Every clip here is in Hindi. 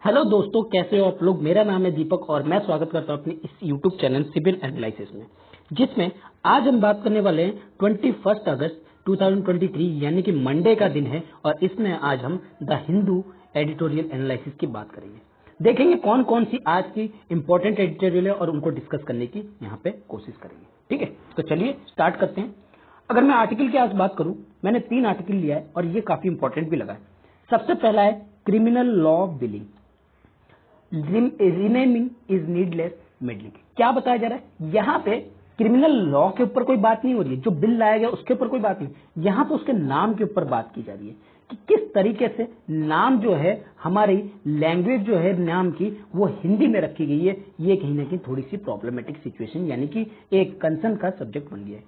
हेलो दोस्तों, कैसे हो आप लोग। मेरा नाम है दीपक और मैं स्वागत करता हूं अपने इस यूट्यूब चैनल सिविल एनालिसिस में, जिसमें आज हम बात करने वाले हैं 21 अगस्त 2023 यानी कि मंडे का दिन है। और इसमें आज हम द हिंदू एडिटोरियल एनालिसिस की बात करेंगे। देखेंगे कौन कौन सी आज की इंपॉर्टेंट एडिटोरियल है और उनको डिस्कस करने की यहाँ पे कोशिश करेंगे। ठीक है, तो चलिए स्टार्ट करते हैं। अगर मैं आर्टिकल की आज बात करूं, मैंने 3 आर्टिकल लिया है और ये काफी इंपॉर्टेंट भी लगा है। सबसे पहला है criminal law billing, renaming is needless meddling. क्या बताया जा रहा है यहाँ पे? क्रिमिनल लॉ के ऊपर कोई बात नहीं हो रही है, जो बिल लाया गया उसके ऊपर कोई बात नहीं, यहाँ पे उसके नाम के ऊपर बात की जा रही है कि किस तरीके से नाम जो है, हमारी लैंग्वेज जो है नाम की, वो हिंदी में रखी गई है। ये कहीं ना कहीं थोड़ी सी प्रॉब्लमेटिक सिचुएशन यानी कि एक कंसर्न का सब्जेक्ट बन गया है,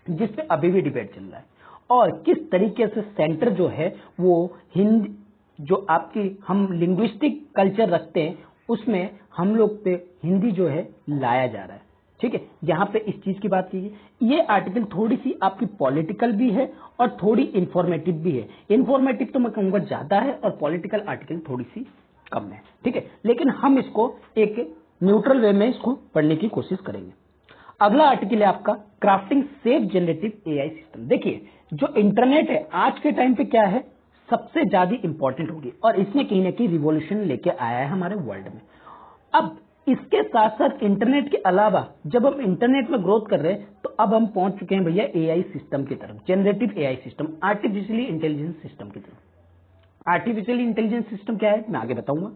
जिसपे अभी भी डिबेट चल रहा है। और किस तरीके से सेंटर जो है वो हिंदी, जो आपकी हम लिंग्विस्टिक कल्चर रखते हैं, उसमें हम लोग पे हिंदी जो है लाया जा रहा है। ठीक है, यहाँ पे इस चीज की बात कीजिए। ये आर्टिकल थोड़ी सी आपकी पॉलिटिकल भी है और थोड़ी इंफॉर्मेटिव भी है। इंफॉर्मेटिव तो मैं कहूंगा ज्यादा है और पॉलिटिकल आर्टिकल थोड़ी सी कम है। ठीक है, लेकिन हम इसको एक न्यूट्रल वे में इसको पढ़ने की कोशिश करेंगे। अगला आर्टिकल है आपका crafting safe generative AI system. देखिए, जो इंटरनेट है आज के टाइम पे क्या है, सबसे ज्यादा इंपॉर्टेंट होगी और इसने कहीं ना कहीं रिवॉल्यूशन लेके आया है हमारे वर्ल्ड में। अब इसके साथ साथ इंटरनेट के अलावा जब हम इंटरनेट में ग्रोथ कर रहे हैं, तो अब हम पहुंच चुके हैं भैया एआई सिस्टम की तरफ, generative AI system, artificially intelligence system की तरफ। आर्टिफिशियली इंटेलिजेंस सिस्टम क्या है, मैं आगे बताऊंगा।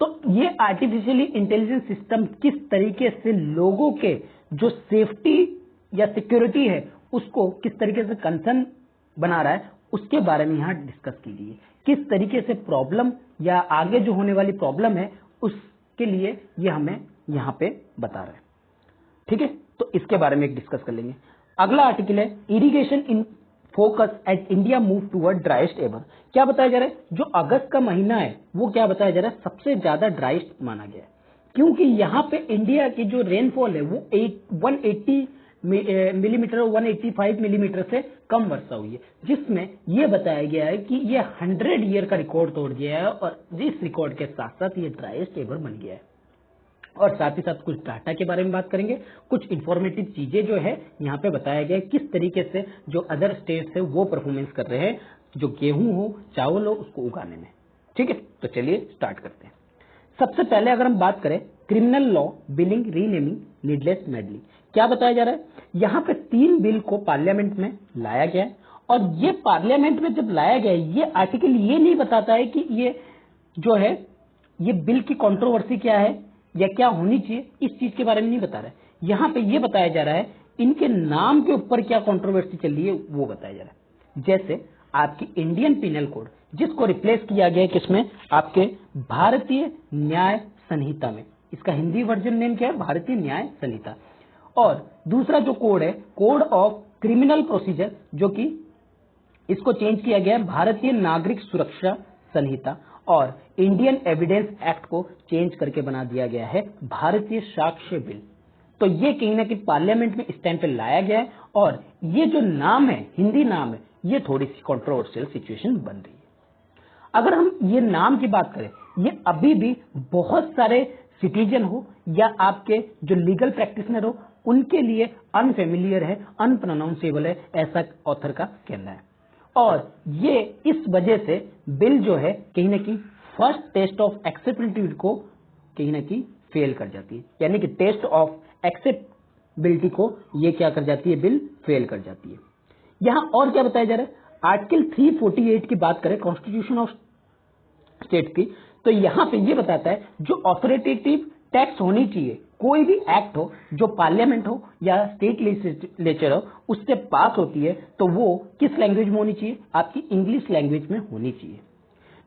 तो ये आर्टिफिशियली इंटेलिजेंस सिस्टम किस तरीके से लोगों के जो सेफ्टी या सिक्योरिटी है उसको किस तरीके से कंसर्न बना रहा है, उसके बारे में यहाँ डिस्कस की गई है। किस तरीके से प्रॉब्लम या आगे जो होने वाली प्रॉब्लम है उसके लिए ये हमें यहाँ पे बता रहा है। ठीक है, तो इसके बारे में एक डिस्कस कर लेंगे। अगला आर्टिकल है irrigation in focus at India move toward driest ever. क्या बताया जा रहा है? जो अगस्त का महीना है वो क्या बताया जा रहा है, सबसे ज्यादा ड्राइस्ट माना गया है, क्योंकि यहाँ पे इंडिया की जो रेनफॉल है वो 180 मिलीमीटर और 185 मिलीमीटर से कम वर्षा हुई है, जिसमें यह बताया गया है कि ये 100 ईयर का रिकॉर्ड तोड़ गया है और इस रिकॉर्ड के साथ साथ ये ड्राइस्ट एवर बन गया है। और साथ ही साथ कुछ डाटा के बारे में बात करेंगे, कुछ इंफॉर्मेटिव चीजें जो है यहाँ पे बताया गया है, किस तरीके से जो अदर स्टेट्स है वो परफॉर्मेंस कर रहे हैं, जो गेहूं हो चावल हो उसको उगाने में। ठीक है, तो चलिए स्टार्ट करते हैं। सबसे पहले अगर हम बात करें criminal law billing renaming needless meddling, क्या बताया जा रहा है? यहाँ पे 3 बिल को पार्लियामेंट में लाया गया है और ये पार्लियामेंट में जब लाया गया है, ये आर्टिकल ये नहीं बताता है कि ये जो है ये बिल की कंट्रोवर्सी क्या है या क्या होनी चाहिए, इस चीज के बारे में नहीं बता रहा है। यहाँ पे ये बताया जा रहा है इनके नाम के ऊपर क्या कंट्रोवर्सी चल रही है वो बताया जा रहा है। जैसे आपकी इंडियन पिनल कोड, जिसको रिप्लेस किया गया है किसमें, आपके भारतीय न्याय संहिता में। इसका हिंदी वर्जन नेम क्या है, भारतीय न्याय संहिता। और दूसरा जो कोड है कोड ऑफ क्रिमिनल प्रोसीजर, जो कि इसको चेंज किया गया है भारतीय नागरिक सुरक्षा संहिता। और इंडियन एविडेंस एक्ट को चेंज करके बना दिया गया है भारतीय साक्ष्य बिल। तो ये कहीं ना कहीं पार्लियामेंट में इस टाइम पे लाया गया है और ये जो नाम है, हिंदी नाम है, ये थोड़ी सी कंट्रोवर्शियल सिचुएशन बन रही है। अगर हम ये नाम की बात करें, ये अभी भी बहुत सारे सिटीजन हो या आपके जो लीगल प्रैक्टिशनर हो उनके लिए अनफेमिलियर है, अनप्रोनाउंसेबल है, ऐसा ऑथर का कहना है। और ये इस वजह से बिल जो है कहीं ना कहीं फर्स्ट टेस्ट ऑफ एक्सेप्टेबिलिटी को कहीं ना कहीं फेल कर जाती है, यानी कि टेस्ट ऑफ एक्सेप्टेबिलिटी को ये क्या कर जाती है, बिल फेल कर जाती है। यहां और क्या बताया जा रहा है, आर्टिकल 348 की बात करें कॉन्स्टिट्यूशन ऑफ स्टेट की, तो यहां पे ये बताता है जो ऑथोरिटेटिव टैक्स होनी चाहिए, कोई भी एक्ट हो जो पार्लियामेंट हो या स्टेट लेजिस्लेचर हो उससे पास होती है, तो वो किस लैंग्वेज में होनी चाहिए, आपकी इंग्लिश लैंग्वेज में होनी चाहिए।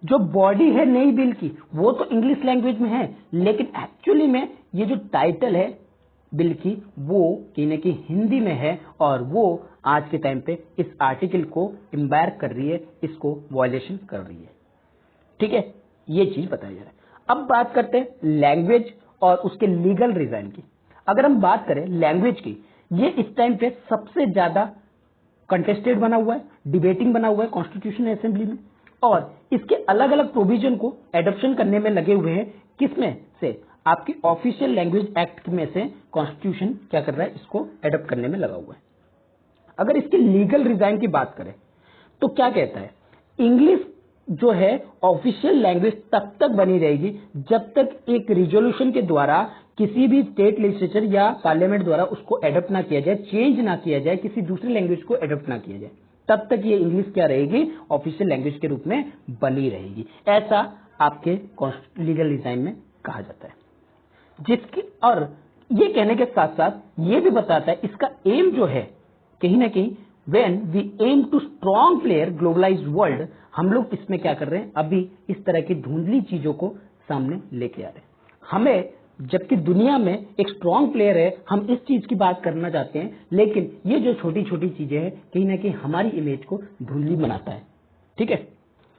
जो बॉडी है नई बिल की वो तो इंग्लिश लैंग्वेज में है, लेकिन एक्चुअली में ये जो टाइटल है बिल की वो कहीं ना कहीं हिंदी में है और वो आज के टाइम पे इस आर्टिकल को एम्बैर कर रही है, इसको वायलेशन कर रही है। ठीक है, ये चीज बताया जा रहा है। अब बात करते हैं लैंग्वेज और उसके लीगल रीजन की। अगर हम बात करें लैंग्वेज की, ये इस टाइम पे सबसे ज्यादा कंटेस्टेड बना हुआ है, डिबेटिंग बना हुआ है कॉन्स्टिट्यूशन असेंबली में। और इसके अलग अलग प्रोविजन को एडॉप्शन करने में लगे हुए हैं। किसमें से? आपकी ऑफिशियल लैंग्वेज एक्ट में से कॉन्स्टिट्यूशन क्या कर रहा है, इसको एडॉप्ट करने में लगा हुआ है। अगर इसकी लीगल रिजाइन की बात करें तो क्या कहता है, इंग्लिश जो है ऑफिशियल लैंग्वेज तब तक बनी रहेगी जब तक एक रिजोल्यूशन के द्वारा किसी भी स्टेट लेजिस्लेचर या पार्लियामेंट द्वारा उसको एडॉप्ट ना किया जाए, चेंज ना किया जाए, किसी दूसरी लैंग्वेज को एडॉप्ट ना किया जाए, तब तक ये इंग्लिश क्या रहेगी, ऑफिशियल लैंग्वेज के रूप में बनी रहेगी। ऐसा आपके लीगल डिजाइन में कहा जाता है। जिसकी और ये कहने के साथ साथ ये भी बताता है इसका एम जो है कहीं ना कहीं when we aim to strong player globalised world, हम लोग इसमें क्या कर रहे हैं, अभी इस तरह की धुंधली चीजों को सामने लेके आ रहे हैं। हमें जबकि दुनिया में एक स्ट्रॉन्ग प्लेयर है, हम इस चीज की बात करना चाहते हैं, लेकिन ये जो छोटी छोटी चीजें हैं कहीं ना कहीं हमारी इमेज को धुंधली बनाता है। ठीक है,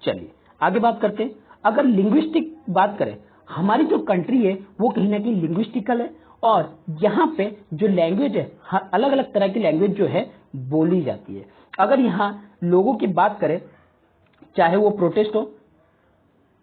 चलिए आगे बात करते हैं। अगर लिंग्विस्टिक बात करें, हमारी जो कंट्री है वो कहीं ना कहीं लिंग्विस्टिकल है और यहाँ पे जो लैंग्वेज है, अलग अलग तरह की लैंग्वेज जो है बोली जाती है। अगर यहाँ लोगों की बात करें, चाहे वो प्रोटेस्ट हो,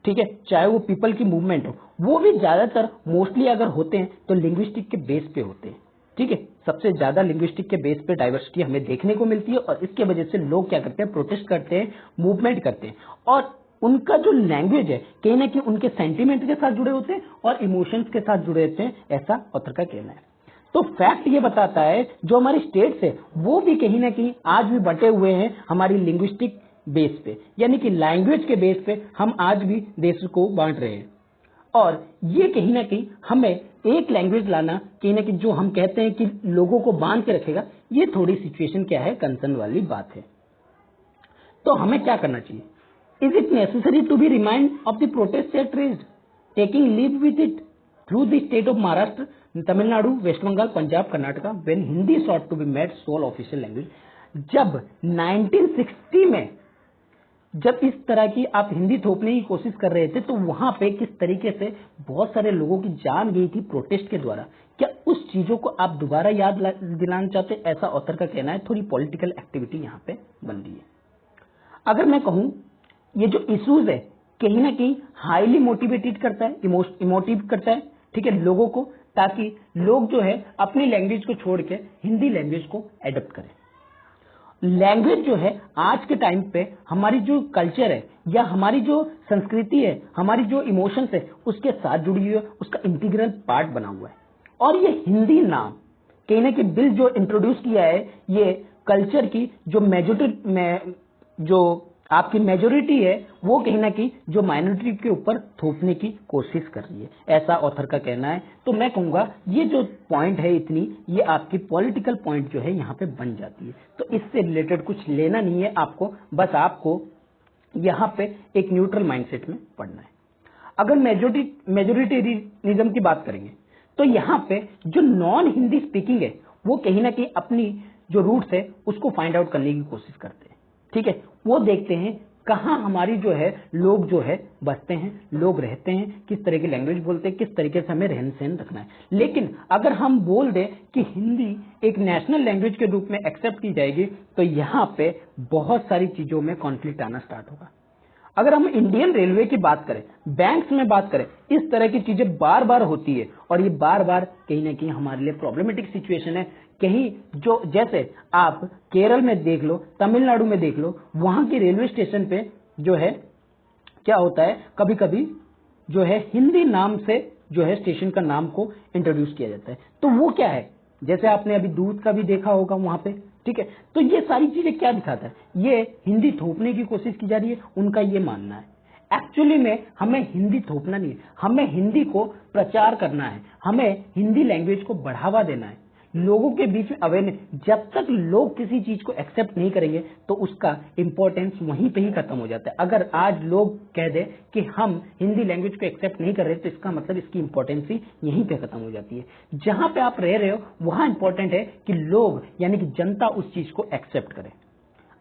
ठीक है, चाहे वो पीपल की मूवमेंट हो, वो भी ज्यादातर मोस्टली अगर होते हैं तो लिंग्विस्टिक के बेस पे होते हैं। ठीक है, सबसे ज्यादा लिंग्विस्टिक के बेस पे डाइवर्सिटी हमें देखने को मिलती है और इसके वजह से लोग क्या करते हैं, प्रोटेस्ट करते हैं, मूवमेंट करते हैं और उनका जो लैंग्वेज है कहीं ना कहीं उनके सेंटिमेंट के साथ जुड़े होते हैं और इमोशंस के साथ जुड़े होते हैं, ऐसा ऑथर का कहना है। तो फैक्ट ये बताता है जो हमारी स्टेट्स है वो भी कहीं ना कहीं आज भी बटे हुए हैं हमारी लिंग्विस्टिक बेस पे, यानी कि लैंग्वेज के बेस पे हम आज भी देश को बांट रहे हैं। और ये कहीं ना कहीं हमें एक लैंग्वेज लाना, कहीं ना कहीं जो हम कहते हैं कि लोगों को बांध के रखेगा, ये थोड़ी सिचुएशन क्या है, कंसर्न वाली बात है। तो हमें क्या करना चाहिए? Is it necessary to be reminded of the protest that raised, taking leave with it through the state of Maharashtra, Tamil Nadu, West Bengal, Punjab, Karnataka, when Hindi sought to be made sole official language? जब 1960 में जब इस तरह की आप हिंदी थोपने की कोशिश कर रहे थे तो वहां पे किस तरीके से बहुत सारे लोगों की जान गई थी प्रोटेस्ट के द्वारा, क्या उस चीजों को आप दोबारा याद दिलाना चाहते? ऐसा ऑथर का कहना है। थोड़ी पॉलिटिकल एक्टिविटी यहाँ पे बन रही है। अगर मैं कहूं ये जो इश्यूज है कहीं ना कहीं हाईली मोटिवेटेड करता है, इमोटिव करता है, ठीक है, लोगों को, ताकि लोग जो है अपनी लैंग्वेज को छोड़ के हिंदी लैंग्वेज को एडॉप्ट करें। लैंग्वेज जो है आज के टाइम पे हमारी जो कल्चर है या हमारी जो संस्कृति है, हमारी जो इमोशंस है उसके साथ जुड़ी हुई है, उसका इंटीग्रल पार्ट बना हुआ है। और ये हिंदी नाम कहीं ना कहीं बिल जो इंट्रोड्यूस किया है, ये कल्चर की जो आपकी मेजोरिटी है वो कहीं ना कहीं जो माइनॉरिटी के ऊपर थोपने की कोशिश कर रही है, ऐसा ऑथर का कहना है। तो मैं कहूंगा ये जो पॉइंट है इतनी, ये आपकी पॉलिटिकल पॉइंट जो है यहाँ पे बन जाती है। तो इससे रिलेटेड कुछ लेना नहीं है आपको, बस आपको यहाँ पे एक न्यूट्रल माइंडसेट में पढ़ना है। अगर मेजोरिटेरिज्म की बात करेंगे तो यहाँ पे जो नॉन हिंदी स्पीकिंग है वो कहीं ना कहीं अपनी जो रूट्स है उसको फाइंड आउट करने की कोशिश करते हैं। ठीक है, वो देखते हैं कहाँ हमारी जो है लोग जो है बसते हैं, लोग रहते हैं, किस तरह की लैंग्वेज बोलते हैं, किस तरीके से हमें रहन सहन रखना है। लेकिन अगर हम बोल दें कि हिंदी एक नेशनल लैंग्वेज के रूप में एक्सेप्ट की जाएगी तो यहाँ पे बहुत सारी चीजों में कॉन्फ्लिक्ट आना स्टार्ट होगा। अगर हम इंडियन रेलवे की बात करें, बैंक्स में बात करें, इस तरह की चीजें बार बार होती है और ये बार बार कहीं ना कहीं हमारे लिए प्रॉब्लमेटिक सिचुएशन है। कहीं जो जैसे आप केरल में देख लो, तमिलनाडु में देख लो, वहां की रेलवे स्टेशन पे जो है क्या होता है, कभी कभी जो है हिंदी नाम से जो है स्टेशन का नाम को इंट्रोड्यूस किया जाता है। तो वो क्या है, जैसे आपने अभी दूध का भी देखा होगा वहां पे, ठीक है। तो ये सारी चीजें क्या दिखाता है, ये हिंदी थोपने की कोशिश की जा रही है, उनका ये मानना है। एक्चुअली में हमें हिंदी थोपना नहीं है, हमें हिंदी को प्रचार करना है, हमें हिंदी लैंग्वेज को बढ़ावा देना है, लोगों के बीच में अवेयरनेस। जब तक लोग किसी चीज को एक्सेप्ट नहीं करेंगे तो उसका इंपॉर्टेंस वहीं पे ही खत्म हो जाता है। अगर आज लोग कह दे कि हम हिंदी लैंग्वेज को एक्सेप्ट नहीं कर रहे तो इसका मतलब इसकी इंपॉर्टेंस ही यहीं पे खत्म हो जाती है। जहां पे आप रह रहे हो वहां इंपॉर्टेंट है कि लोग यानी कि जनता उस चीज को एक्सेप्ट करे।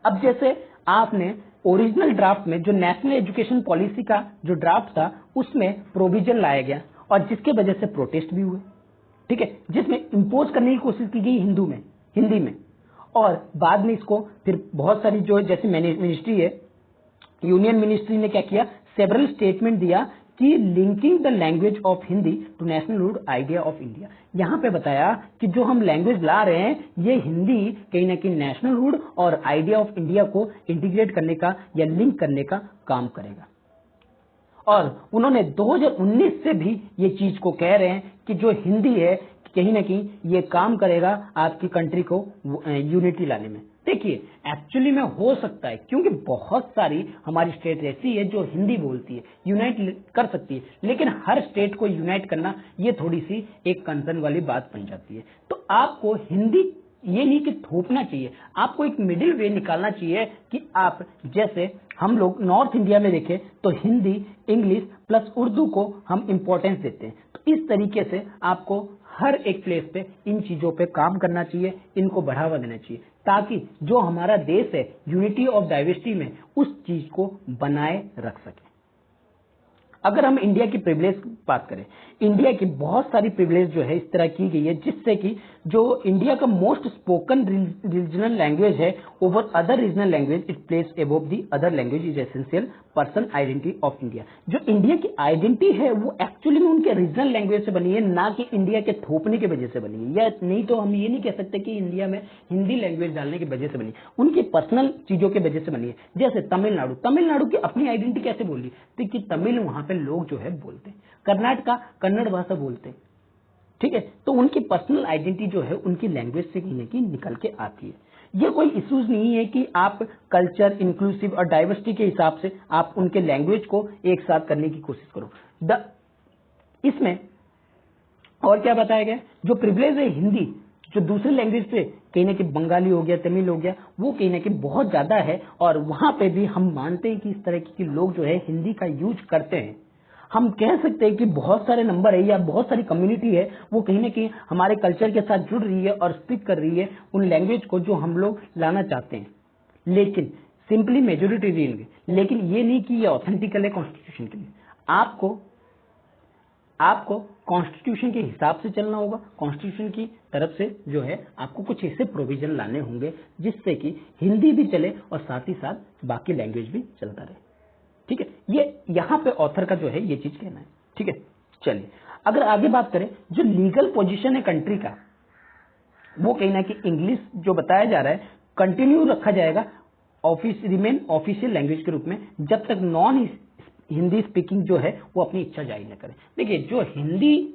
अब जैसे आपने ओरिजिनल ड्राफ्ट में जो नेशनल एजुकेशन पॉलिसी का जो ड्राफ्ट था उसमें प्रोविजन लाया गया और जिसके वजह से प्रोटेस्ट भी हुए, ठीक है, जिसमें इंपोज करने की कोशिश की गई हिंदी में, और बाद में इसको फिर बहुत सारी जो जैसे मिनिस्ट्री है यूनियन मिनिस्ट्री ने क्या किया, सेवरल स्टेटमेंट दिया कि linking the language of Hindi to nationhood idea of India. यहां पे बताया कि जो हम लैंग्वेज ला रहे हैं ये हिंदी कहीं ना कहीं नेशनलहुड और आइडिया ऑफ इंडिया को इंटीग्रेट करने का या लिंक करने का काम करेगा। और उन्होंने 2019 से भी ये चीज को कह रहे हैं कि जो हिंदी है कहीं ना कहीं ये काम करेगा आपकी कंट्री को यूनिटी लाने में। देखिए एक्चुअली में हो सकता है, क्योंकि बहुत सारी हमारी स्टेट ऐसी है जो हिंदी बोलती है, यूनाइट कर सकती है, लेकिन हर स्टेट को यूनाइट करना ये थोड़ी सी एक कंसर्न वाली बात बन जाती है। तो आपको हिंदी ये नहीं कि थोपना चाहिए, आपको एक मिडिल वे निकालना चाहिए कि आप जैसे हम लोग नॉर्थ इंडिया में देखें तो हिंदी, इंग्लिश प्लस उर्दू को हम इंपॉर्टेंस देते हैं। तो इस तरीके से आपको हर एक प्लेस पे इन चीजों पे काम करना चाहिए, इनको बढ़ावा देना चाहिए, ताकि जो हमारा देश है यूनिटी ऑफ डाइवर्सिटी में उस चीज को बनाए रख सके। अगर हम इंडिया की प्रिविलेज बात करें, इंडिया की बहुत सारी प्रिविलेज जो है इस तरह की गई है जिससे कि जो इंडिया का मोस्ट स्पोकन रीजनल लैंग्वेज है over other regional language, it place above the other language is essential person identity of India. जो इंडिया की आइडेंटिटी है वो एक्चुअली में उनके रीजनल लैंग्वेज से बनी है, ना कि इंडिया के थोपने की वजह से बनी है। या नहीं तो हम ये नहीं कह सकते कि इंडिया में हिंदी लैंग्वेज डालने की वजह से बनी, उनकी पर्सनल चीजों की वजह से बनी है। जैसे तमिलनाडु की अपनी आइडेंटिटी कैसे बोली, कि तमिल वहां पे लोग जो है बोलते हैं, कर्नाटका कन्नड़ भाषा बोलते हैं, ठीक है। तो उनकी पर्सनल आइडेंटिटी जो है उनकी लैंग्वेज से कहीं ना कहीं निकल के आती है। ये कोई इश्यूज नहीं है कि आप कल्चर, इंक्लूसिव और डाइवर्सिटी के हिसाब से आप उनके लैंग्वेज को एक साथ करने की कोशिश करो। इसमें और क्या बताया गया, जो प्रिविलेज है हिंदी, जो दूसरी लैंग्वेज पे कहीं ना कहीं बंगाली हो गया, तमिल हो गया, वो कहीं ना कहीं बहुत ज्यादा है, और वहां पे भी हम मानते हैं कि इस तरह के लोग जो है हिंदी का यूज करते हैं। हम कह सकते हैं कि बहुत सारे नंबर है या बहुत सारी कम्युनिटी है वो कहीं ना कहीं हमारे कल्चर के साथ जुड़ रही है और स्पीक कर रही है उन लैंग्वेज को जो हम लोग लाना चाहते हैं, लेकिन सिंपली मेजोरिटी रहेंगे। लेकिन ये नहीं कि ये ऑथेंटिकल है कॉन्स्टिट्यूशन के लिए। आपको कॉन्स्टिट्यूशन के हिसाब से चलना होगा, कॉन्स्टिट्यूशन की तरफ से जो है आपको कुछ ऐसे प्रोविजन लाने होंगे जिससे कि हिंदी भी चले और साथ ही साथ बाकी लैंग्वेज भी चलता रहे, ठीक है। ये यहाँ पे ऑथर का जो है ये चीज कहना है, ठीक है। चलिए अगर आगे बात करें, जो लीगल पोजीशन है कंट्री का वो कहीं ना कहीं इंग्लिश जो बताया जा रहा है कंटिन्यू रखा जाएगा, रिमेन ऑफिशियल लैंग्वेज के रूप में, जब तक नॉन हिंदी स्पीकिंग जो है वो अपनी इच्छा जाहिर न करे। देखिए जो हिंदी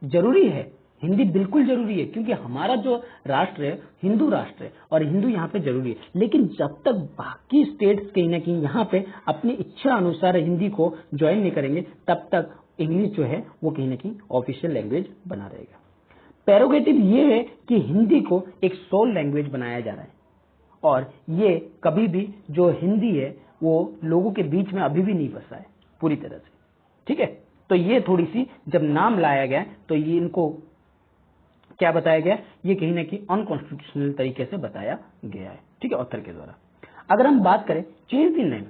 जरूरी है, हिंदी बिल्कुल जरूरी है, क्योंकि हमारा जो राष्ट्र है हिंदू राष्ट्र है और हिंदू यहाँ पे जरूरी है, लेकिन जब तक बाकी स्टेट्स कहीं ना कहीं यहाँ पे अपनी इच्छा अनुसार हिंदी को ज्वाइन नहीं करेंगे तब तक इंग्लिश जो है वो कहीं ना कहीं ऑफिशियल लैंग्वेज बना रहेगा। प्रेरोगेटिव ये है कि हिंदी को एक सोल लैंग्वेज बनाया जा रहा है, और ये कभी भी जो हिंदी है वो लोगों के बीच में अभी भी नहीं बसा है पूरी तरह से, ठीक है। तो ये थोड़ी सी जब नाम लाया गया तो ये इनको क्या बताया गया, ये कहीं ना कहीं अनकॉन्स्टिट्यूशनल तरीके से बताया गया है, ठीक है, ऑथर के द्वारा। अगर हम बात करें चेंज द नेम,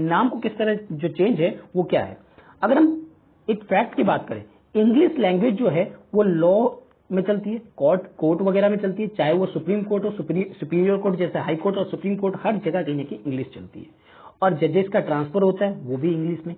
नाम को किस तरह जो चेंज है वो क्या है, अगर हम एक फैक्ट की बात करें, इंग्लिश लैंग्वेज जो है वो लॉ में चलती है, कोर्ट वगैरह में चलती है, चाहे वो सुप्रीम कोर्ट हो, सुपीरियर कोर्ट जैसे हाई कोर्ट और सुप्रीम कोर्ट, हर जगह कहीं ना कहीं इंग्लिश चलती है। और जजेस का ट्रांसफर होता है वो भी इंग्लिश में,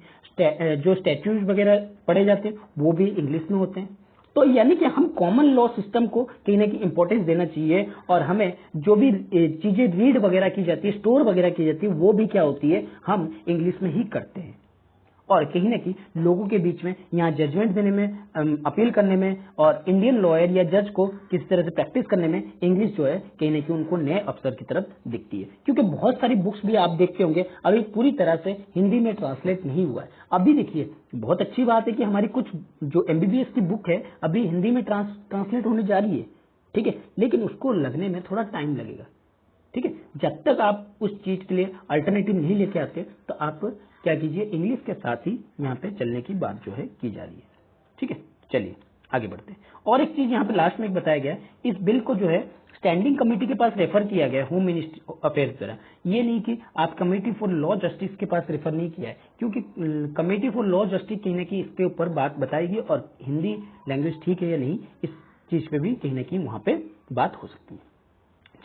जो स्टैट्यूट वगैरह पढ़े जाते हैं वो भी इंग्लिश में होते हैं। तो यानी कि हम कॉमन लॉ सिस्टम को कहीं ना कहीं इंपॉर्टेंस देना चाहिए, और हमें जो भी चीजें रीड वगैरह की जाती है, स्टोर वगैरह की जाती है, वो भी क्या होती है, हम इंग्लिश में ही करते हैं। और कहीं ना कहीं लोगों के बीच में यहाँ जजमेंट देने में, अपील करने में, और इंडियन लॉयर या जज को किसी तरह से प्रैक्टिस करने में इंग्लिश जो है कहीं ना कहीं उनको नए अवसर की तरफ दिखती है, क्योंकि बहुत सारी बुक्स भी आप देखते होंगे अभी पूरी तरह से हिंदी में ट्रांसलेट नहीं हुआ है। अभी देखिए बहुत अच्छी बात है कि हमारी कुछ जो MBBS की बुक है अभी हिंदी में ट्रांसलेट होने जा रही है, ठीक है, लेकिन उसको लगने में थोड़ा टाइम लगेगा, ठीक है। जब तक आप उस चीज के लिए अल्टरनेटिव नहीं लेके आते तो आप क्या कीजिए, इंग्लिश के साथ ही यहाँ पे चलने की बात जो है की जा रही है, ठीक है। चलिए आगे बढ़ते हैं। और एक चीज यहाँ पे लास्ट में एक बताया गया, इस बिल को जो है स्टैंडिंग कमेटी के पास रेफर किया गया, होम मिनिस्ट्री अफेयर्स द्वारा। ये नहीं कि आप कमेटी फॉर लॉ जस्टिस के पास रेफर नहीं किया है, क्योंकि कमेटी फॉर लॉ जस्टिस कहीं ना कहीं इसके ऊपर बात बताएगी, और हिंदी लैंग्वेज ठीक है या नहीं इस चीज पे भी कहीं ना कहीं वहां पे बात हो सकती है।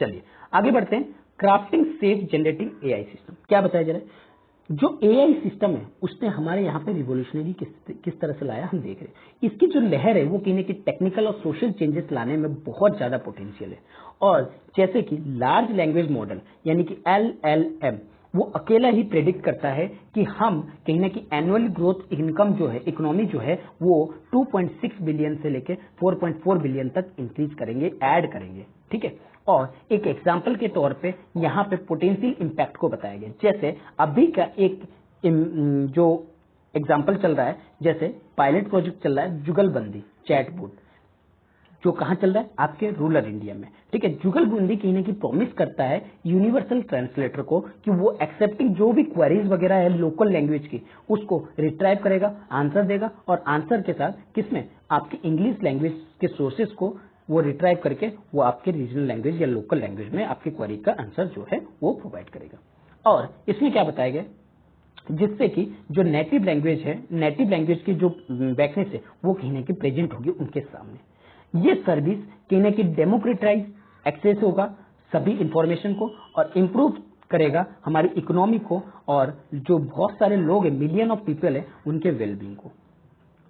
चलिए आगे बढ़ते हैं। Crafting safe generating AI system क्या बताया जा रहा है। जो एआई सिस्टम है उसने हमारे यहाँ पे रिवोल्यूशनरी किस तरह से लाया हम देख रहे हैं। इसकी जो लहर है वो कहने की टेक्निकल और सोशल चेंजेस लाने में बहुत ज्यादा पोटेंशियल है। और जैसे कि लार्ज लैंग्वेज मॉडल यानी कि LLM वो अकेला ही प्रेडिक्ट करता है कि हम कहीं ना कहीं एनुअल ग्रोथ इनकम जो है, इकोनॉमी जो है वो 2.6 बिलियन से लेके 4.4 बिलियन तक इंक्रीज करेंगे, ऐड करेंगे। ठीक है, और एक एग्जाम्पल के तौर पे यहाँ पे पोटेंशियल इम्पैक्ट को बताया गया। जैसे अभी का एक जो एग्जाम्पल चल रहा है, जैसे पायलट प्रोजेक्ट चल रहा है जुगलबंदी चैटबॉट, जो कहाँ चल रहा है आपके रूरल इंडिया में। ठीक है, जुगलबंदी कहीं ना कहीं प्रॉमिस करता है यूनिवर्सल ट्रांसलेटर को कि वो एक्सेप्टिंग जो भी क्वेरीज वगैरह है लोकल लैंग्वेज की उसको रिट्राइव करेगा, आंसर देगा, और आंसर के साथ किसमें आपकी इंग्लिश लैंग्वेज के सोर्सेज को वो रिट्राइव करके वो आपके रीजनल लैंग्वेज या लोकल लैंग्वेज में आपकी क्वेरी का आंसर जो है वो प्रोवाइड करेगा। और इसमें क्या बताया गया, जिससे कि जो नेटिव लैंग्वेज है, नेटिव लैंग्वेज की जो वैकनेस है वो कहीं ना कहीं प्रेजेंट होगी उनके सामने। ये सर्विस कहीं ना कहीं डेमोक्रेटाइज एक्सेस होगा सभी इंफॉर्मेशन को, और इम्प्रूव करेगा हमारी इकोनॉमी को, और जो बहुत सारे लोग हैं, मिलियन ऑफ पीपल है, उनके वेलबींग को।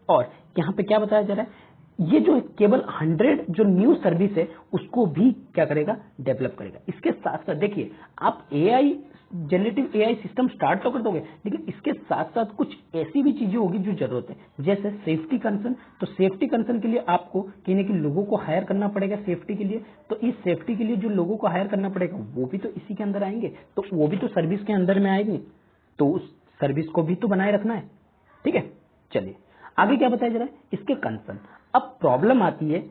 और यहाँ पे क्या बताया जा रहा है, ये जो केवल 100 जो न्यू सर्विस है उसको भी क्या करेगा, डेवलप करेगा। इसके साथ साथ देखिए, आप AI generative AI system start तो कर दोगे, लेकिन इसके साथ साथ कुछ ऐसी भी चीजें होगी जो जरूरत है, जैसे सेफ्टी कंसर्न। तो सेफ्टी कंसर्न के लिए आपको कहीं ना कहीं लोगों को हायर करना पड़ेगा सेफ्टी के लिए। तो इस सेफ्टी के लिए जो लोगों को हायर करना पड़ेगा वो भी तो इसी के अंदर आएंगे, तो वो भी तो सर्विस के अंदर में आएंगे, तो उस सर्विस को भी तो बनाए रखना है। ठीक है, चलिए आगे क्या बताया जा रहा है, इसके कंसर्न। अब प्रॉब्लम आती है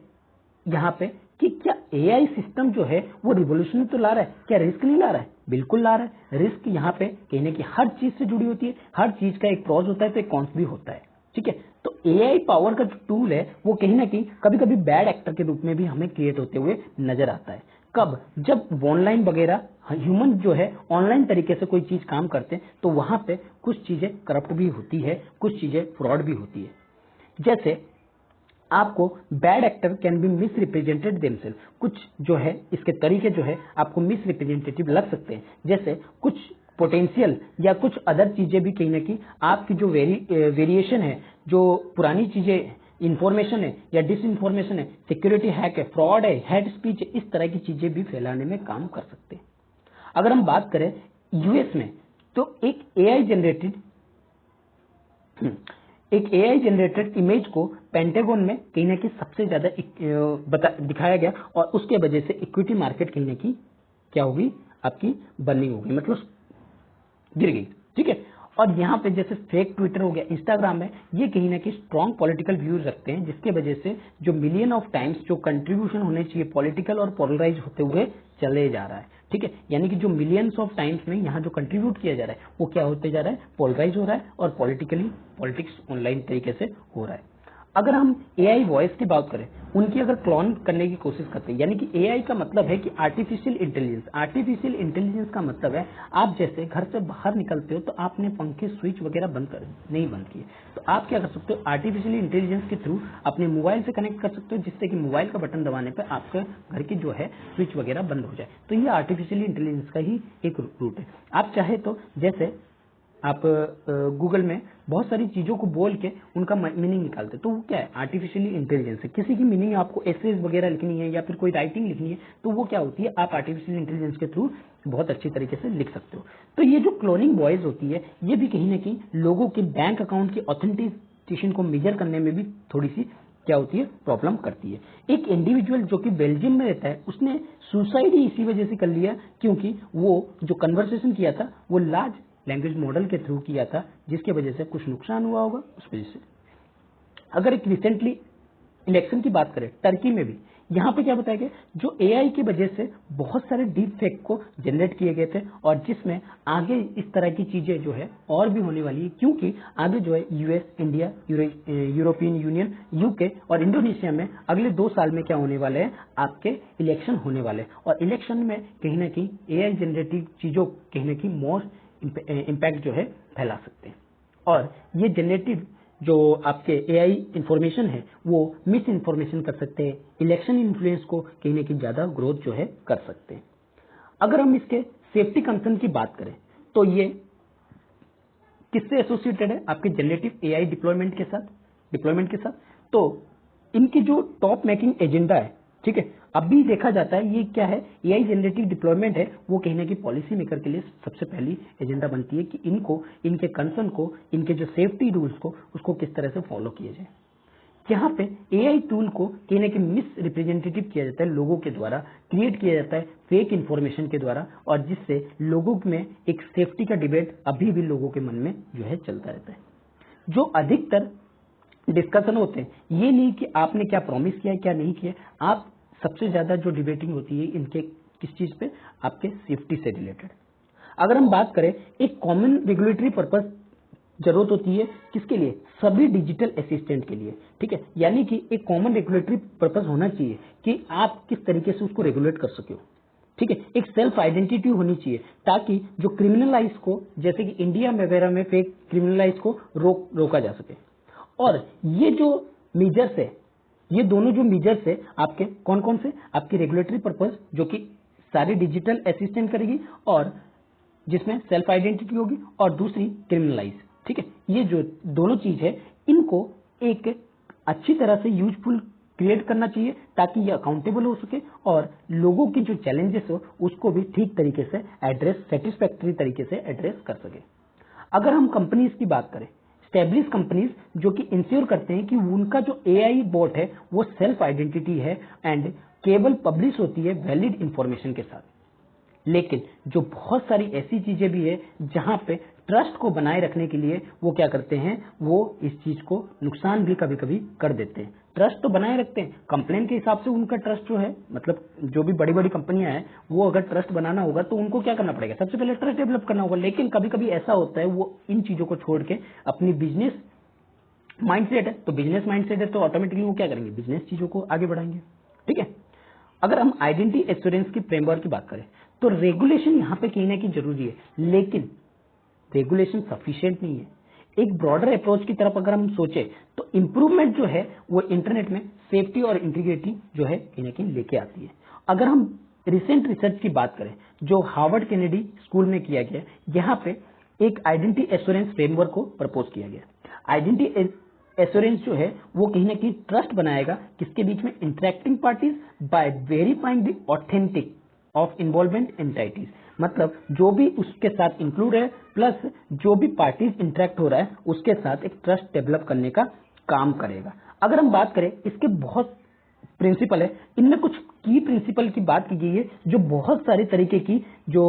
यहाँ पे कि क्या एआई सिस्टम जो है वो रिवोल्यूशन तो ला रहा है, क्या रिस्क नहीं ला रहा है? बिल्कुल ला रहा है। रिस्क यहाँ पे कहने की हर चीज से जुड़ी होती है, हर चीज का एक प्रॉस होता है तो एक कॉन्स भी होता है। ठीक है, तो एआई पावर का जो टूल है वो कहीं ना कहीं कभी कभी बैड एक्टर के रूप में भी हमें क्रिएट होते हुए नजर आता है। कब? जब ऑनलाइन वगैरह ह्यूमन जो है ऑनलाइन तरीके से कोई चीज काम करते हैं तो वहां पे कुछ चीजें करप्ट भी होती है, कुछ चीजें फ्रॉड भी होती है। जैसे आपको bad actor can be misrepresented themselves, कुछ जो है इसके तरीके जो है आपको मिस रिप्रेजेंटेटिव लग सकते हैं। जैसे कुछ पोटेंशियल या कुछ अदर चीजें भी कहीं ना कहीं आपकी जो वेरिएशन है, जो पुरानी चीजें इंफॉर्मेशन है या डिस इंफॉर्मेशन है, सिक्योरिटी हैक है, फ्रॉड है, हेड स्पीच है, इस तरह की चीजें भी फैलाने में काम कर सकते हैं। अगर हम बात करें यूएस में, तो एक एआई जनरेटेड इमेज को पेंटागन में कहीं ना कहीं सबसे ज्यादा दिखाया गया, और उसके वजह से इक्विटी मार्केट कहीं ना कहीं क्या होगी, आपकी बर्निंग होगी, मतलब गिर गई। ठीक है, और यहाँ पे जैसे फेक ट्विटर हो गया, इंस्टाग्राम है, ये कहीं ना कहीं स्ट्रॉन्ग पॉलिटिकल व्यूज रखते हैं, जिसके वजह से जो मिलियन ऑफ टाइम्स जो कंट्रीब्यूशन होने चाहिए पॉलिटिकल और पोलराइज होते हुए चले जा रहा है। ठीक है, यानी कि जो मिलियंस ऑफ टाइम्स में यहाँ जो कंट्रीब्यूट किया जा रहा है वो क्या होते जा रहा है, पोलराइज हो रहा है, और पॉलिटिक्स ऑनलाइन तरीके से हो रहा है। अगर हम एआई वॉइस की बात करें, उनकी अगर क्लोन करने की कोशिश करते हैं, यानी कि एआई का मतलब है कि आर्टिफिशियल इंटेलिजेंस। आर्टिफिशियल इंटेलिजेंस का मतलब है आप जैसे घर से बाहर निकलते हो तो आपने पंखे स्विच वगैरह नहीं बंद किए, तो आप क्या कर सकते हो, आर्टिफिशियल इंटेलिजेंस के थ्रू अपने मोबाइल से कनेक्ट कर सकते हो, जिससे कि मोबाइल का बटन दबाने पर आपके घर की जो है स्विच वगैरह बंद हो जाए। तो ये आर्टिफिशियल इंटेलिजेंस का ही एक रूट है। आप चाहे तो जैसे आप गूगल में बहुत सारी चीजों को बोल के उनका मीनिंग निकालते, तो वो क्या है, आर्टिफिशियली इंटेलिजेंस है। किसी की मीनिंग आपको एसेज वगैरह लिखनी है या फिर कोई राइटिंग लिखनी है, तो वो क्या होती है, आप आर्टिफिशियल इंटेलिजेंस के थ्रू बहुत अच्छी तरीके से लिख सकते हो। तो ये जो क्लोनिंग वॉइस होती है, ये भी कहीं ना कहीं लोगों के बैंक अकाउंट की ऑथेंटिकेशन को मेजर करने में भी थोड़ी सी क्या होती है, प्रॉब्लम करती है। एक इंडिविजुअल जो कि बेल्जियम में रहता है, उसने सुसाइड ही इसी वजह से कर लिया क्योंकि वो जो कन्वर्सेशन किया था वो लार्ज लैंग्वेज मॉडल के थ्रू किया था, जिसके वजह से कुछ नुकसान हुआ होगा उस वजह से। अगर एक रिसेंटली इलेक्शन की बात करें टर्की में भी, यहाँ पे क्या बताया गया, जो एआई की वजह से बहुत सारे डीप फेक को जनरेट किए गए थे, और जिसमें आगे इस तरह की चीजें जो है और भी होने वाली है, क्योंकि आगे जो है US, India, European union, UK और इंडोनेशिया में अगले 2 साल में क्या होने वाले हैं, आपके इलेक्शन होने वाले, और इलेक्शन में कहीं ना कहीं एआई जनरेटिव चीजों कहीं ना कहीं मोर इम्पैक्ट जो है फैला सकते हैं। और ये जनरेटिव जो आपके एआई इंफॉर्मेशन है वो मिस इन्फॉर्मेशन कर सकते हैं, इलेक्शन इन्फ्लुएंस को कहीं ना कहीं ज्यादा ग्रोथ जो है कर सकते हैं। अगर हम इसके सेफ्टी कंसर्न की बात करें तो ये किससे एसोसिएटेड है? आपके जनरेटिव एआई डिप्लॉयमेंट के साथ। तो इनकी जो टॉप मेकिंग एजेंडा है, ठीक है, अभी देखा जाता है ये क्या है, एआई जनरेटिव डिप्लॉयमेंट है, वो कहीं ना कहीं पॉलिसी मेकर के लिए सबसे पहली एजेंडा बनती है कि इनको, इनके कंसर्न को, इनके जो सेफ्टी रूल्स को, उसको किस तरह से फॉलो किया जाए। यहाँ पे एआई टूल को कहीं ना कहीं मिस रिप्रेजेंटेटिव किया जाता है, लोगों के द्वारा क्रिएट किया जाता है फेक इन्फॉर्मेशन के द्वारा, और जिससे लोगों में एक सेफ्टी का डिबेट अभी भी लोगों के मन में जो है चलता रहता है। जो अधिकतर डिस्कशन होते हैं ये नहीं कि आपने क्या प्रॉमिस किया है क्या नहीं किया, आप सबसे ज्यादा जो डिबेटिंग होती है इनके किस चीज पे, आपके सेफ्टी से रिलेटेड। अगर हम बात करें, एक कॉमन रेगुलेटरी पर्पस जरूरत होती है किसके लिए? सभी डिजिटल असिस्टेंट के लिए, ठीक है, यानी कि एक कॉमन रेगुलेटरी पर्पस होना चाहिए कि आप किस तरीके से उसको रेगुलेट कर सके हो, ठीक है। एक सेल्फ आइडेंटिटी होनी चाहिए ताकि जो क्रिमिनलाइज को, जैसे कि इंडिया में वगैरह में फेक क्रिमिनलाइज को रोका जा सके। और ये जो मेजर्स है, ये दोनों जो मेजर्स है आपके कौन कौन से? आपकी रेगुलेटरी पर्पस जो कि सारी डिजिटल असिस्टेंट करेगी और जिसमें सेल्फ आइडेंटिटी होगी, और दूसरी क्रिमिनलाइज, ठीक है। ये जो दोनों चीज है इनको एक अच्छी तरह से यूजफुल क्रिएट करना चाहिए ताकि ये अकाउंटेबल हो सके और लोगों की जो चैलेंजेस हो उसको भी ठीक तरीके से एड्रेस, सेटिस्फैक्टरी तरीके से एड्रेस कर सके। अगर हम कंपनीज की बात करें, स्टैब्लिश कंपनीज जो कि इंश्योर करते हैं कि उनका जो एआई बॉट है वो सेल्फ आइडेंटिटी है एंड केवल पब्लिश होती है वैलिड इंफॉर्मेशन के साथ। लेकिन जो बहुत सारी ऐसी चीजें भी है जहां पे ट्रस्ट को बनाए रखने के लिए वो क्या करते हैं, वो इस चीज को नुकसान भी कभी कभी कर देते हैं। ट्रस्ट तो बनाए रखते हैं, कंप्लेन के हिसाब से उनका ट्रस्ट जो है, मतलब जो भी बड़ी बड़ी कंपनियां हैं वो अगर ट्रस्ट बनाना होगा तो उनको क्या करना पड़ेगा? सबसे पहले ट्रस्ट डेवलप करना होगा। लेकिन कभी कभी ऐसा होता है वो इन चीजों को छोड़ के अपनी बिजनेस माइंडसेट है, तो बिजनेस माइंडसेट है तो ऑटोमेटिकली वो क्या करेंगे? बिजनेस चीजों को आगे बढ़ाएंगे, ठीक है। अगर हम आइडेंटिटी एश्योरेंस की फ्रेमवर्क की बात करें तो रेगुलेशन यहां पे कहीं ना कहीं जरूरी है, लेकिन रेगुलेशन सफिशिएंट नहीं है। एक ब्रॉडर अप्रोच की तरफ अगर हम सोचे तो इंप्रूवमेंट जो है वो इंटरनेट में सेफ्टी और इंटीग्रिटी जो है कहीं ना कहीं लेके आती है। अगर हम रिसेंट रिसर्च की बात करें जो हार्वर्ड केनेडी स्कूल में किया गया, यहाँ पे एक आइडेंटिटी एश्योरेंस फ्रेमवर्क को प्रपोज किया गया। आइडेंटिटी एश्योरेंस जो है वो कहीं ना कहीं ट्रस्ट बनाएगा किसके बीच में? Interacting parties by verifying the authentic of involvement entities, मतलब जो भी उसके साथ इंक्लूड है प्लस जो भी पार्टीज इंटरेक्ट हो रहा है उसके साथ एक ट्रस्ट डेवलप करने का काम करेगा। अगर हम बात करें, इसके बहुत प्रिंसिपल है, इनमें कुछ की प्रिंसिपल की बात की गई है जो बहुत सारे तरीके की जो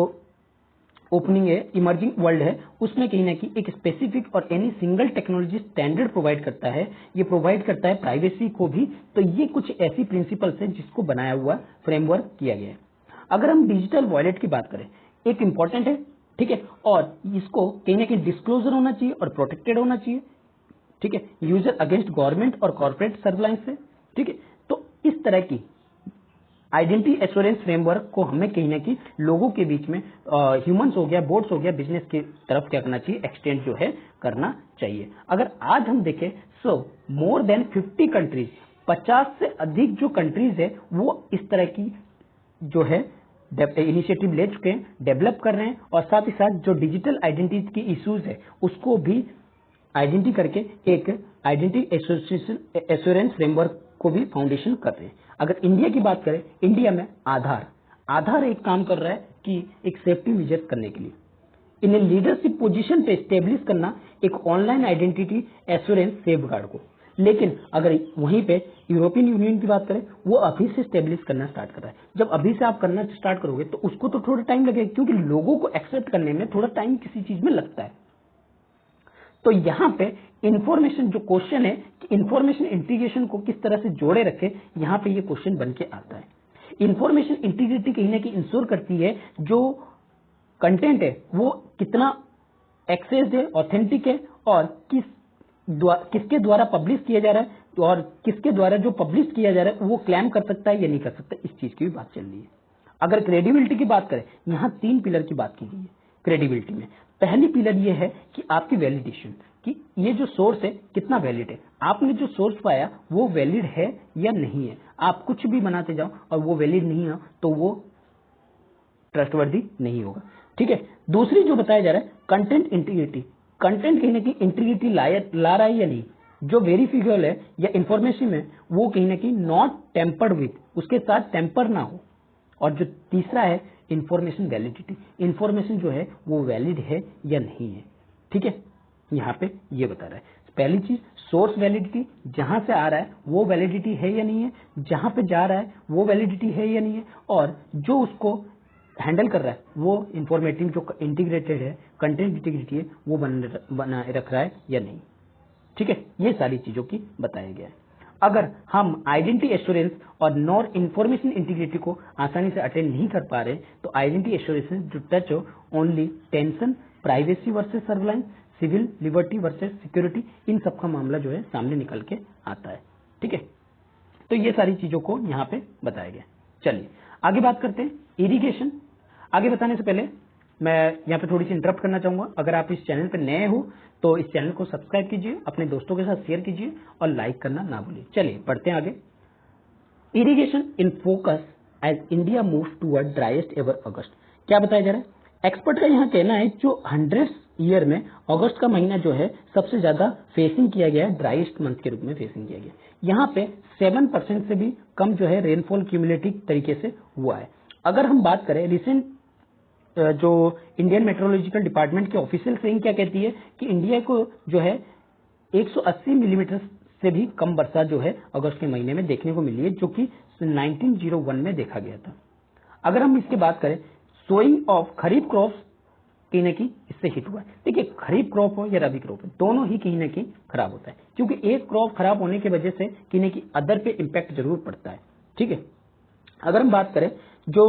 ओपनिंग है, इमर्जिंग वर्ल्ड है, उसमें कहीं ना कहीं एक स्पेसिफिक और any single technology standard provide करता है। ये प्रोवाइड करता है प्राइवेसी को भी। तो ये कुछ ऐसी प्रिंसिपल्स हैं जिसको बनाया हुआ फ्रेमवर्क किया गया है। अगर हम डिजिटल वॉलेट की बात करें, एक इंपॉर्टेंट है, ठीक है, और इसको कहीं ना कहीं डिस्क्लोजर होना चाहिए और प्रोटेक्टेड होना चाहिए, ठीक है, यूजर अगेंस्ट गवर्नमेंट और कॉर्पोरेट सर्विलांस से, ठीक है। तो इस तरह की आइडेंटिटी एश्योरेंस फ्रेमवर्क को हमें कहीं ना कहीं लोगों के बीच में ह्यूमंस हो गया, बोर्ड्स हो गया, बिजनेस की तरफ क्या करना चाहिए? एक्सटेंड जो है करना चाहिए। अगर आज हम देखें सो मोर देन 50 कंट्रीज, 50 से अधिक जो कंट्रीज है वो इस तरह की जो है इनिशिएटिव ले चुके हैं, डेवलप कर रहे हैं, और साथ ही साथ जो डिजिटल आइडेंटिटी की इश्यूज है उसको भी आइडेंटिटी करके एक आइडेंटिटी एश्योरेंस फ्रेमवर्क को भी फाउंडेशन कर रहे हैं। अगर इंडिया की बात करें, इंडिया में आधार एक काम कर रहा है कि एक सेफ्टी मेजर करने के लिए इन्हें लीडरशिप पोजीशन पे स्टेब्लिश करना एक ऑनलाइन आइडेंटिटी एश्योरेंस सेफगार्ड को। लेकिन अगर वहीं पे यूरोपियन यूनियन की बात करें, वो अभी से स्टेब्लिश करना स्टार्ट कर रहा है। जब अभी से आप करना स्टार्ट करोगे तो उसको तो थोड़ा टाइम लगेगा, क्योंकि लोगों को एक्सेप्ट करने में थोड़ा टाइम किसी चीज में लगता है। तो यहां पे इंफॉर्मेशन जो क्वेश्चन है कि इंफॉर्मेशन इंटीग्रेशन को किस तरह से जोड़े रखे, यहां पे ये क्वेश्चन बन के आता है। इंफॉर्मेशन इंटीग्रिटी कहीं ना कहीं इंश्योर करती है जो कंटेंट है वो कितना एक्सेस्ड है, ऑथेंटिक है, और किसके द्वारा पब्लिश किया जा रहा है, और किसके द्वारा जो पब्लिश किया जा रहा है वो क्लेम कर सकता है या नहीं कर सकता, इस चीज की भी बात चल रही है। अगर क्रेडिबिलिटी की बात करें, यहां 3 पिलर की बात की गई है क्रेडिबिलिटी में। पहली पिलर ये है कि आपकी वैलिडेशन, कि ये जो सोर्स है कितना वैलिड है, आपने जो सोर्स पाया वो वैलिड है या नहीं है। आप कुछ भी बनाते जाओ और वो वैलिड नहीं है तो वो ट्रस्टवर्दी नहीं होगा, ठीक है। दूसरी जो बताया जा रहा है कंटेंट इंटीग्रिटी, कंटेंट कहीं ना कहीं इंटीग्रिटी ला रहा है या नहीं, जो वेरीफिकेबल है या इंफॉर्मेशन है वो कहीं ना कहीं नॉट टेम्पर्ड विथ, उसके साथ टेम्पर ना हो। और जो तीसरा है इंफॉर्मेशन वैलिडिटी, इंफॉर्मेशन जो है वो वैलिड है या नहीं है। ठीक है, यहाँ पे ये बता रहा है। पहली चीज सोर्स वैलिडिटी, जहां से आ रहा है वो वैलिडिटी है या नहीं है, जहां पे जा रहा है वो वैलिडिटी है या नहीं है, और जो उसको हैंडल कर रहा है वो इंफॉर्मेटिव जो इंटीग्रेटेड है, कंटेंट इंटीग्रिटी है, वो बनाए रख रहा है या नहीं। ठीक है, ये सारी चीजों की बताया गया है। अगर हम आइडेंटिटी एश्योरेंस और नॉर इंफॉर्मेशन इंटीग्रिटी को आसानी से अटेंड नहीं कर पा रहे, तो आइडेंटिटी एश्योरेंस जो टच हो only tension, privacy versus surveillance, civil liberty versus security, इन सब का मामला जो है सामने निकल के आता है। ठीक है, तो ये सारी चीजों को यहाँ पे बताया गया। चलिए आगे बात करते हैं इरिगेशन। आगे बताने से पहले मैं यहाँ पे थोड़ी सी इंटरप्ट करना चाहूंगा। अगर आप इस चैनल पे नए हो तो इस चैनल को सब्सक्राइब कीजिए, अपने दोस्तों के साथ शेयर कीजिए और लाइक करना ना भूलिए। चलिए बढ़ते हैं आगे। Irrigation in focus as India moves toward driest ever August. क्या बताया जा रहा है? एक्सपर्ट का यहाँ कहना है जो 100 ईयर में अगस्त का महीना जो है सबसे ज्यादा फेसिंग किया गया है, ड्राइएस्ट मंथ के रूप में फेसिंग किया गया। यहाँ पे 7% से भी कम जो है रेनफॉल क्यूमुलेटिव तरीके से हुआ है। अगर हम बात करें रिसेंट जो इंडियन मेट्रोलॉजिकल डिपार्टमेंट की ऑफिशियल सेइंग क्या कहती है कि इंडिया को जो है 180 मिलीमीटर से भी कम वर्षा जो है अगस्त के महीने में देखने को मिली है, जो कि 1901 में देखा गया था। अगर हम इसकी बात करें सोइंग ऑफ खरीफ क्रॉप्स कहीं ना कहीं इससे हिट हुआ है। देखिए खरीफ क्रॉप हो या रबी क्रॉप हो, दोनों ही कहीं ना कहीं खराब होता है, क्योंकि एक क्रॉप खराब होने की वजह से कहीं ना कहीं अदर पे इम्पैक्ट जरूर पड़ता है। ठीक है, अगर हम बात करें जो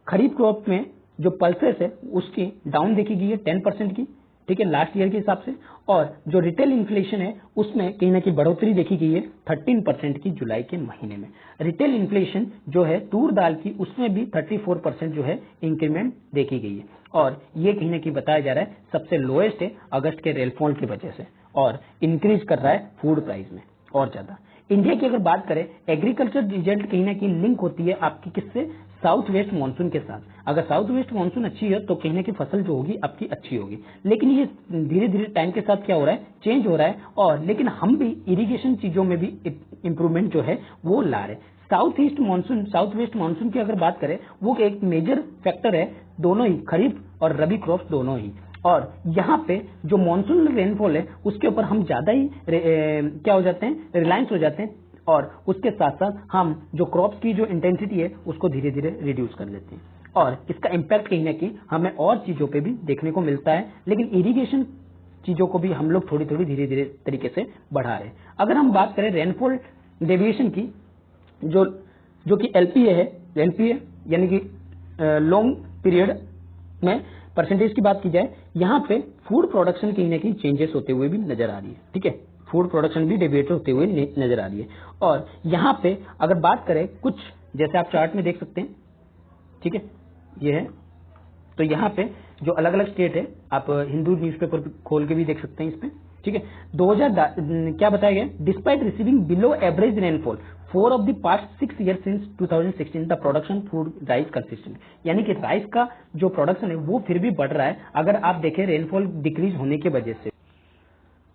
खरीफ क्रॉप में जो पल्सेस है उसकी डाउन देखी गई है 10% की, ठीक है, लास्ट ईयर के हिसाब से। और जो रिटेल इन्फ्लेशन है उसमें कहीं ना कहीं बढ़ोतरी देखी गई है 13% की जुलाई के महीने में। रिटेल इन्फ्लेशन जो है तूर दाल की उसमें भी 34% जो है इंक्रीमेंट देखी गई है, और ये कहीं ना कहीं बताया जा रहा है सबसे लोएस्ट है अगस्त के रेनफॉल की वजह से, और इंक्रीज कर रहा है फूड प्राइस में और ज्यादा। इंडिया की अगर बात करें एग्रीकल्चर रिजल्ट कहीं ना कहीं लिंक होती है आपकी किससे, साउथ वेस्ट मानसून के साथ। अगर साउथ वेस्ट मानसून अच्छी है तो कहीं ना कहीं फसल जो होगी आपकी अच्छी होगी, लेकिन ये धीरे धीरे टाइम के साथ क्या हो रहा है, चेंज हो रहा है। और लेकिन हम भी इरिगेशन चीजों में भी इंप्रूवमेंट जो है वो ला रहे हैं। South east monsoon, south west monsoon की अगर बात करें वो एक मेजर फैक्टर है, दोनों ही खरीफ और रबी क्रॉप्स दोनों ही। और यहाँ पे जो मानसून रेनफॉल है उसके ऊपर हम ज्यादा ही क्या हो जाते हैं, रिलायंस हो जाते हैं, और उसके साथ साथ हम जो क्रॉप्स की जो इंटेंसिटी है उसको धीरे धीरे रिड्यूस कर लेते हैं, और इसका इम्पैक्ट कहीं ना कहीं हमें और चीजों पे भी देखने को मिलता है। लेकिन इरिगेशन चीजों को भी हम लोग थोड़ी थोड़ी धीरे धीरे तरीके से बढ़ा रहे हैं। अगर हम बात करें रेनफॉल डेविएशन की, जो कि एलपीए यानी कि लॉन्ग पीरियड में परसेंटेज की बात की जाए, यहाँ पे फूड प्रोडक्शन कहीं ना कहीं चेंजेस होते हुए भी नजर आ रही है। ठीक है, फूड प्रोडक्शन भी डेविएट होते हुए नजर आ रही है। और यहाँ पे अगर बात करें कुछ, जैसे आप चार्ट में देख सकते हैं, ठीक है, ये है, तो यहाँ पे जो अलग अलग स्टेट है आप हिंदू न्यूज़पेपर खोल के भी देख सकते हैं इसमें। ठीक है, 2000 क्या बताया गया, despite receiving below average rainfall 4 of the past 6 year since 2016 the production food rice consistent, यानी कि राइस का जो प्रोडक्शन है वो फिर भी बढ़ रहा है अगर आप देखें रेनफॉल डिक्रीज होने की वजह से।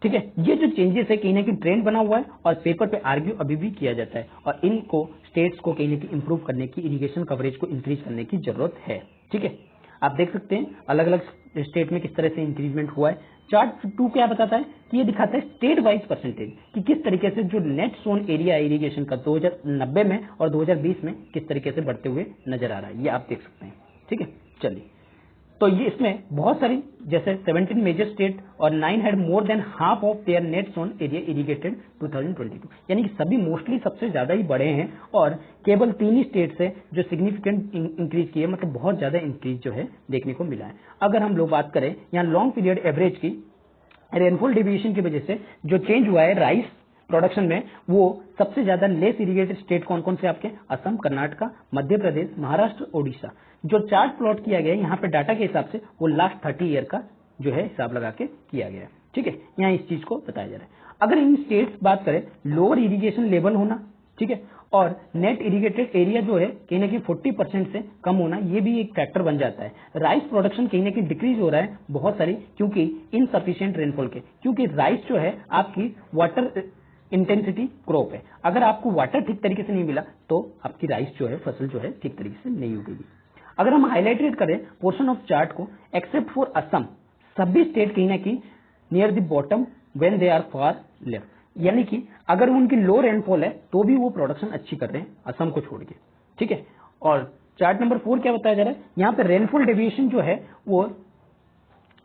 ठीक है, ये जो चेंजेस है कहीं ना कहीं ट्रेंड बना हुआ है और पेपर पे आर्ग्यू अभी भी किया जाता है, और इनको स्टेट्स को कहीं ना कहीं इंप्रूव करने की, इरिगेशन कवरेज को इंक्रीज करने की जरूरत है। ठीक है, आप देख सकते हैं अलग अलग स्टेट में किस तरह से इंक्रीजमेंट हुआ है। चार्ट 2 क्या बताता है कि ये दिखाता है स्टेट वाइज परसेंटेज कि किस तरीके से जो नेट सोन एरिया इरिगेशन का 2090 में और 2020 में किस तरीके से बढ़ते हुए नजर आ रहा है, ये आप देख सकते हैं। ठीक है, चलिए, तो ये इसमें बहुत सारी, जैसे 17 मेजर स्टेट और 9 had more than half of their net sown area irrigated 2022, यानी कि सभी मोस्टली सबसे ज्यादा ही बड़े हैं, और केवल 3 ही स्टेट से जो सिग्निफिकेंट इंक्रीज की है, मतलब बहुत ज्यादा इंक्रीज जो है देखने को मिला है। अगर हम लोग बात करें यहाँ लॉन्ग पीरियड एवरेज की, रेनफॉल डेविएशन की वजह से जो चेंज हुआ है राइस प्रोडक्शन में, वो सबसे ज्यादा लेस इरिगेटेड स्टेट कौन कौन से आपके, असम, कर्नाटका, मध्य प्रदेश, महाराष्ट्र, ओडिशा। जो चार्ट प्लॉट किया गया है यहाँ पे डाटा के हिसाब से वो लास्ट 30 ईयर का जो है हिसाब लगा के किया गया है। ठीक है, यहाँ इस चीज को बताया जा रहा है। अगर इन स्टेट्स बात करें लोअर इरिगेशन लेवल होना, ठीक है। और नेट इरिगेटेड एरिया जो है कहीं ना कहीं 40% से कम होना, ये भी एक फैक्टर बन जाता है। राइस प्रोडक्शन कहीं ना कहीं डिक्रीज हो रहा है बहुत सारी, क्योंकि इनसफिशिएंट रेनफॉल के, क्योंकि राइस जो है आपकी वाटर इंटेंसिटी क्रॉप है। अगर आपको वाटर ठीक तरीके से नहीं मिला तो आपकी राइस जो है, फसल जो है ठीक तरीके से नहीं उगेगी। अगर हम हाईलाइटेड करें पोर्शन ऑफ चार्ट को, एक्सेप्ट फॉर असम, सभी स्टेट कहीं ना कहीं near the bottom when they are far left, यानी कि अगर उनकी लो रेनफॉल है तो भी वो प्रोडक्शन अच्छी कर रहे हैं असम को छोड़ के, ठीक है। और चार्ट नंबर 4 क्या बताया जा रहा है, यहाँ पे रेनफॉल डेविएशन जो है वो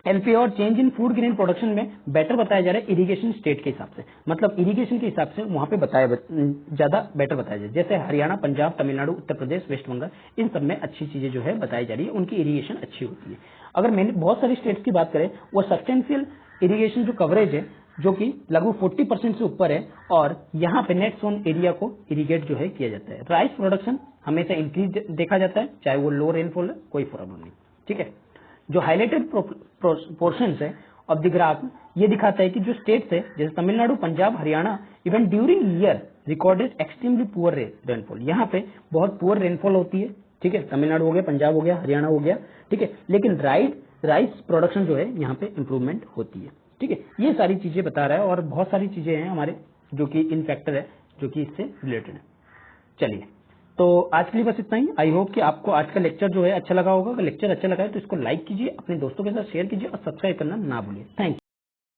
एलपी और change in food grain production में बेटर बताया जा रहा है इरिगेशन स्टेट के हिसाब से, मतलब इरिगेशन के हिसाब से वहां पे बताया ज्यादा बेटर बताया जाए। जैसे हरियाणा, पंजाब, तमिलनाडु, उत्तर प्रदेश, वेस्ट बंगाल, इन सब में अच्छी चीजें जो है बताई जा रही है, उनकी इरिगेशन अच्छी होती है। अगर मैंने बहुत सारी स्टेट्स की बात करें, वो सब्सटेंशियल इरिगेशन जो कवरेज है जो कि लगभग 40% से ऊपर है, और यहाँ पे नेट सोन एरिया को इरिगेट जो है किया जाता है। राइस प्रोडक्शन हमेशा इंक्रीज देखा जाता है, चाहे वो लो रेनफॉल है, कोई प्रॉब्लम नहीं, ठीक है। जो हाईलाइटेड पोर्शन है ऑफ द ग्राफ, ये दिखाता है कि जो स्टेट्स है जैसे Tamil Nadu, Punjab, Haryana, even during year recorded extremely poor rainfall, यहाँ पे बहुत पुअर रेनफॉल होती है, ठीक है। तमिलनाडु हो गया, पंजाब हो गया, हरियाणा हो गया, ठीक है। लेकिन राइस प्रोडक्शन जो है यहाँ पे इंप्रूवमेंट होती है, ठीक है। ये सारी चीजें बता रहा है, और बहुत सारी चीजें हैं हमारे जो कि इन फैक्टर है जो कि इससे रिलेटेड है। चलिए, तो आज के लिए बस इतना ही। आई होप कि आपको आज का लेक्चर जो है अच्छा लगा होगा। अगर लेक्चर अच्छा लगा है तो इसको लाइक कीजिए, अपने दोस्तों के साथ शेयर कीजिए और सब्सक्राइब करना ना भूलिए। Thank you.